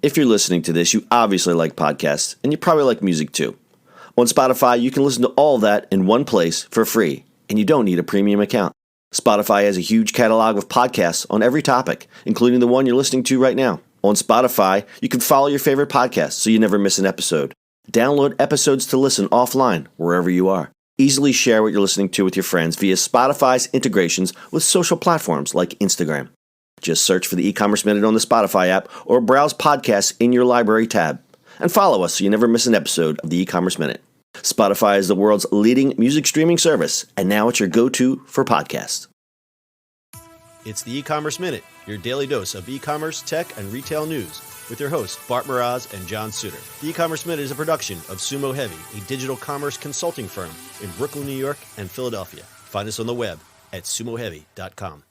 If you're listening to this, you obviously like podcasts, and you probably like music too. On Spotify, you can listen to all that in one place for free, and you don't need a premium account. Spotify has a huge catalog of podcasts on every topic, including the one you're listening to right now. On Spotify, you can follow your favorite podcasts so you never miss an episode. Download episodes to listen offline, wherever you are. Easily share what you're listening to with your friends via Spotify's integrations with social platforms like Instagram. Just search for the e-commerce minute on the Spotify app or browse podcasts in your library tab. And follow us so you never miss an episode of the e-commerce minute. Spotify is the world's leading music streaming service, and now it's your go-to for podcasts. It's the e-commerce minute, your daily dose of e-commerce, tech, and retail news with your hosts Bart Mraz and John Suter. The e-commerce minute is a production of Sumo Heavy, a digital commerce consulting firm in Brooklyn, New York, and Philadelphia. Find us on the web at sumoheavy.com.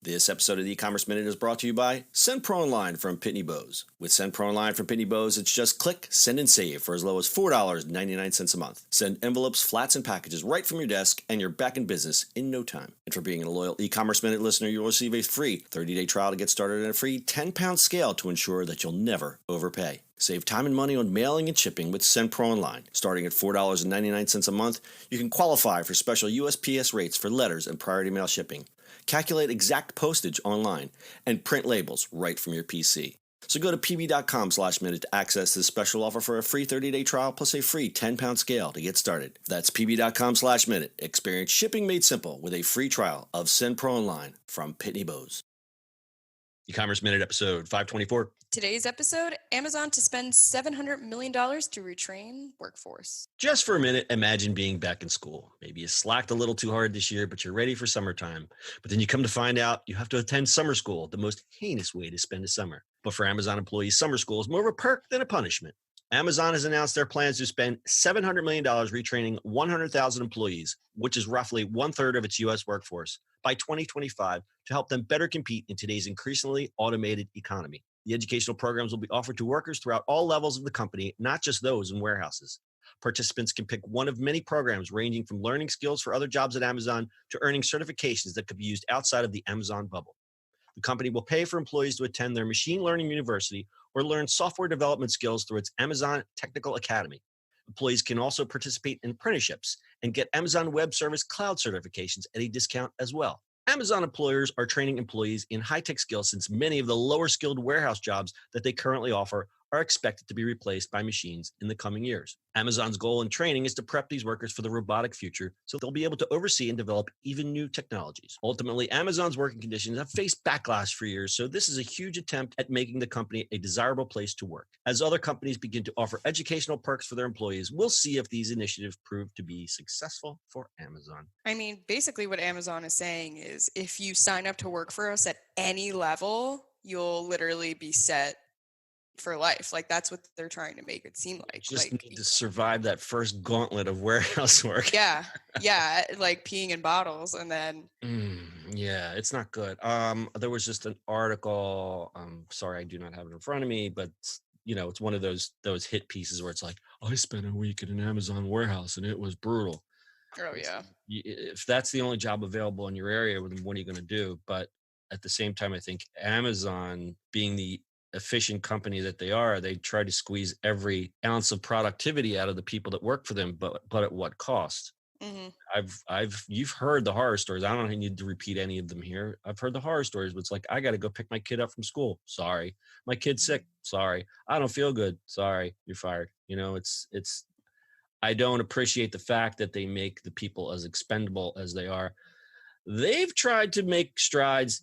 This episode of the e-commerce minute is brought to you by Send Pro Online from Pitney Bowes. With Send Pro Online from Pitney Bowes, it's just click, send, and save for as low as $4.99 a month. Send envelopes, flats, and packages right from your desk, and you're back in business in no time. And for being a loyal e-commerce minute listener, you'll receive a free 30-day trial to get started and a free 10-pound scale to ensure that you'll never overpay. Save time and money on mailing and shipping with Send Pro Online. Starting at $4.99 a month, you can qualify for special USPS rates for letters and priority mail shipping. Calculate exact postage online, and print labels right from your PC. So go to pb.com/minute to access this special offer for a free 30-day trial plus a free 10-pound scale to get started. That's pb.com/minute. Experience shipping made simple with a free trial of Send Pro Online from Pitney Bowes. E-commerce minute episode 524. Today's episode, Amazon to spend $700 million to retrain workforce. Just for a minute, imagine being back in school. Maybe you slacked a little too hard this year, but you're ready for summertime. But then you come to find out you have to attend summer school, the most heinous way to spend a summer. But for Amazon employees, summer school is more of a perk than a punishment. Amazon has announced their plans to spend $700 million retraining 100,000 employees, which is roughly one-third of its U.S. workforce, by 2025 to help them better compete in today's increasingly automated economy. The educational programs will be offered to workers throughout all levels of the company, not just those in warehouses. Participants can pick one of many programs ranging from learning skills for other jobs at Amazon to earning certifications that could be used outside of the Amazon bubble. The company will pay for employees to attend their machine learning university or learn software development skills through its Amazon Technical Academy. Employees can also participate in apprenticeships and get Amazon Web Service Cloud certifications at a discount as well. Amazon employers are training employees in high-tech skills since many of the lower-skilled warehouse jobs that they currently offer are expected to be replaced by machines in the coming years. Amazon's goal in training is to prep these workers for the robotic future so they'll be able to oversee and develop even new technologies. Ultimately, Amazon's working conditions have faced backlash for years, so this is a huge attempt at making the company a desirable place to work. As other companies begin to offer educational perks for their employees, we'll see if these initiatives prove to be successful for Amazon. I mean, basically what Amazon is saying is if you sign up to work for us at any level, you'll literally be set for life. Like that's what they're trying to make it seem like. Just like, need to survive that first gauntlet of warehouse work. Yeah, like peeing in bottles and then. Yeah, it's not good. There was just an article. Sorry, I do not have it in front of me, but it's one of those hit pieces where it's like, I spent a week in an Amazon warehouse and it was brutal. Oh yeah. If that's the only job available in your area, then what are you going to do? But at the same time, I think Amazon, being the efficient company that they are, they try to squeeze every ounce of productivity out of the people that work for them, but at what cost? Mm-hmm. You've heard the horror stories. I don't need to repeat any of them here. I've heard the horror stories, but it's like, I got to go pick my kid up from school. Sorry. My kid's sick. Sorry. I don't feel good. Sorry. You're fired. I don't appreciate the fact that they make the people as expendable as they are. They've tried to make strides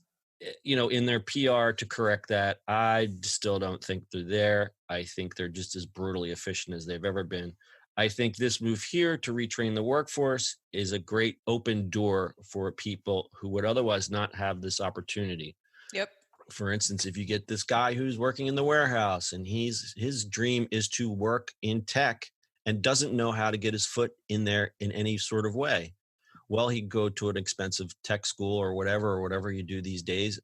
in their PR to correct that. I still don't think they're there. I think they're just as brutally efficient as they've ever been. I think this move here to retrain the workforce is a great open door for people who would otherwise not have this opportunity. Yep. For instance, if you get this guy who's working in the warehouse and his dream is to work in tech and doesn't know how to get his foot in there in any sort of way, well, he'd go to an expensive tech school or whatever you do these days.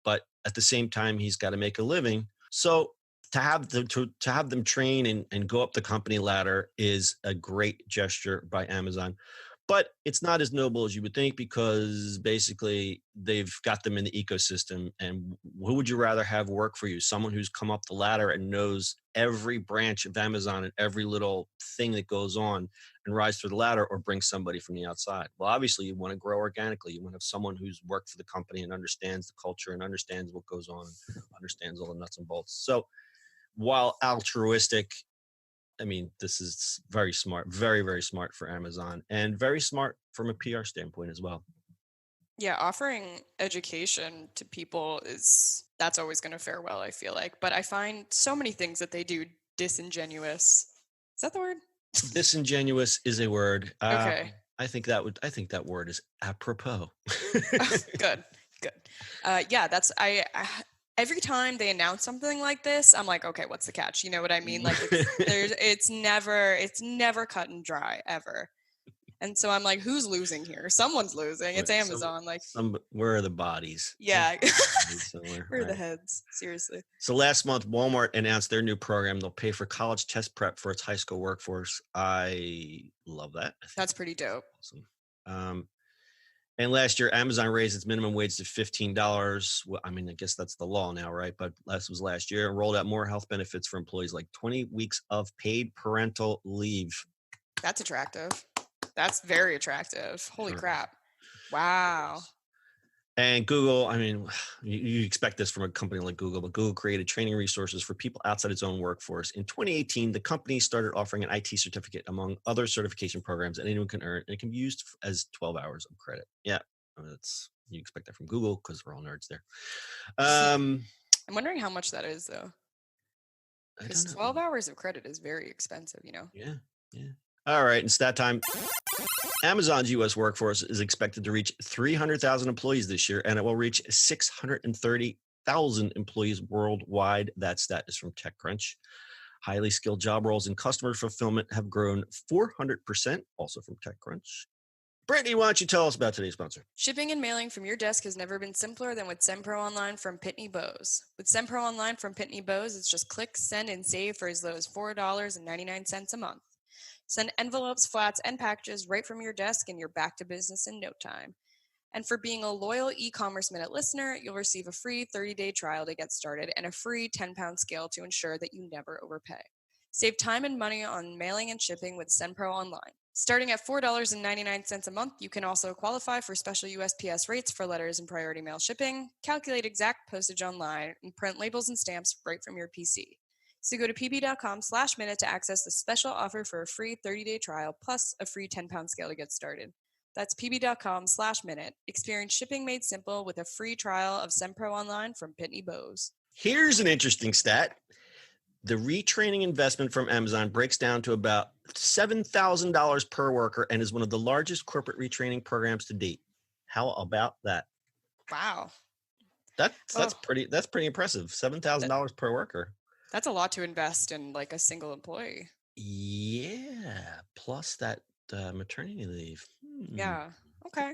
But at the same time, he's got to make a living. So to have them train and go up the company ladder is a great gesture by Amazon. But it's not as noble as you would think, because basically they've got them in the ecosystem. And who would you rather have work for you? Someone who's come up the ladder and knows every branch of Amazon and every little thing that goes on and rise through the ladder, or bring somebody from the outside? Well, obviously you want to grow organically. You want to have someone who's worked for the company and understands the culture and understands what goes on, and understands all the nuts and bolts. So while altruistic, I mean, this is very smart, very, very smart for Amazon, and very smart from a PR standpoint as well. Yeah, offering education to people that's always going to fare well, I feel like. But I find so many things that they do disingenuous. Is that the word? Disingenuous is a word. Okay. I think that word is apropos. Good. Yeah, every time they announce something like this, I'm like, okay, what's the catch? You know what I mean? Like it's never cut and dry ever. And so I'm like, who's losing here? Someone's losing. It's Amazon. Where are the bodies? Yeah. Somewhere. Where are the heads? Seriously. So last month, Walmart announced their new program. They'll pay for college test prep for its high school workforce. I love that. That's pretty dope. Awesome. And last year, Amazon raised its minimum wage to $15. Well, I mean, I guess that's the law now, right? But that was last year, and rolled out more health benefits for employees, like 20 weeks of paid parental leave. That's attractive. That's very attractive. Holy crap. Wow. And Google, I mean, you expect this from a company like Google, but Google created training resources for people outside its own workforce. In 2018, the company started offering an IT certificate among other certification programs that anyone can earn, and it can be used as 12 hours of credit. Yeah, you expect that from Google, because we're all nerds there. I'm wondering how much that is, though. Because 12 hours of credit is very expensive, you know? Yeah. All right, it's that time. Amazon's U.S. workforce is expected to reach 300,000 employees this year, and it will reach 630,000 employees worldwide. That stat is from TechCrunch. Highly skilled job roles in customer fulfillment have grown 400%, also from TechCrunch. Brittany, why don't you tell us about today's sponsor? Shipping and mailing from your desk has never been simpler than with SendPro Online from Pitney Bowes. With SendPro Online from Pitney Bowes, it's just click, send, and save for as low as $4.99 a month. Send envelopes, flats, and packages right from your desk, and you're back to business in no time. And for being a loyal e-commerce minute listener, you'll receive a free 30-day trial to get started and a free 10-pound scale to ensure that you never overpay. Save time and money on mailing and shipping with SendPro Online. Starting at $4.99 a month, you can also qualify for special USPS rates for letters and priority mail shipping, calculate exact postage online, and print labels and stamps right from your PC. So go to pb.com/minute to access the special offer for a free 30-day trial plus a free 10-pound scale to get started. That's pb.com/minute. Experience shipping made simple with a free trial of SendPro Online from Pitney Bowes. Here's an interesting stat. The retraining investment from Amazon breaks down to about $7,000 per worker and is one of the largest corporate retraining programs to date. How about that? Wow. That's pretty impressive. $7,000 per worker. That's a lot to invest in like a single employee. Yeah. Plus that maternity leave. Yeah. Okay.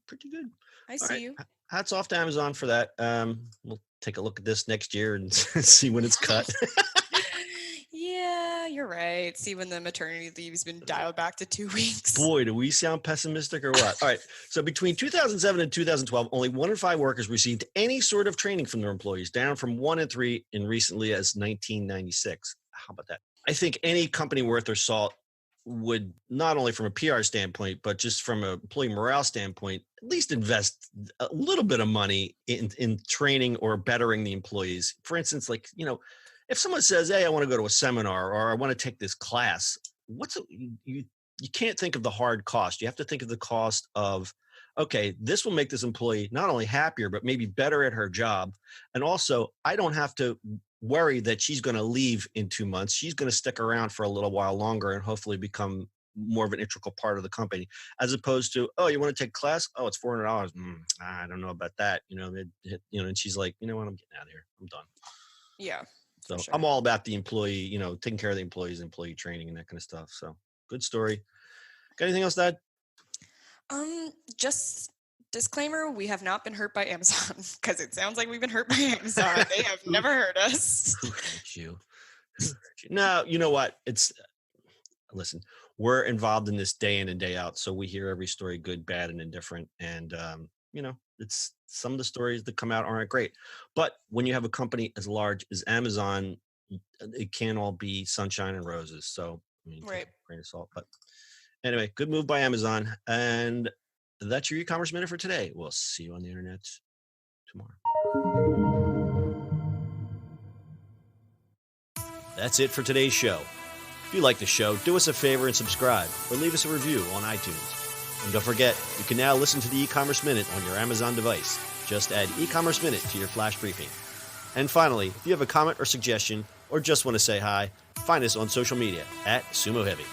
Pretty good. I see you. Hats off to Amazon for that. We'll take a look at this next year and see when it's cut. Yeah, you're right. See when the maternity leave's been dialed back to 2 weeks. Boy, do we sound pessimistic or what? All right. So between 2007 and 2012, only 1 in 5 workers received any sort of training from their employees, down from 1 in 3 in recently as 1996. How about that? I think any company worth their salt would, not only from a PR standpoint, but just from an employee morale standpoint, at least invest a little bit of money in training or bettering the employees. For instance, like, if someone says, hey, I want to go to a seminar or I want to take this class, you can't think of the hard cost. You have to think of the cost of, okay, this will make this employee not only happier, but maybe better at her job. And also, I don't have to worry that she's going to leave in 2 months. She's going to stick around for a little while longer and hopefully become more of an integral part of the company, as opposed to, oh, you want to take class? Oh, it's $400. I don't know about that. And she's like, you know what? I'm getting out of here. I'm done. Yeah. So sure. I'm all about the employee, taking care of the employees, employee training and that kind of stuff. So good story. Got anything else to add? Just disclaimer, we have not been hurt by Amazon, because it sounds like we've been hurt by Amazon. They have never hurt us. Who hurt you? No, you know what? listen, we're involved in this day in and day out, so we hear every story, good, bad, and indifferent. And it's some of the stories that come out aren't great. But when you have a company as large as Amazon, it can't all be sunshine and roses. So take Right. it with a grain of salt. But anyway, good move by Amazon. And that's your e-commerce minute for today. We'll see you on the internet tomorrow. That's it for today's show. If you like the show, do us a favor and subscribe or leave us a review on iTunes. And don't forget, you can now listen to the e-commerce minute on your Amazon device. Just add e-commerce minute to your flash briefing. And finally, if you have a comment or suggestion or just want to say hi, find us on social media at Sumo Heavy.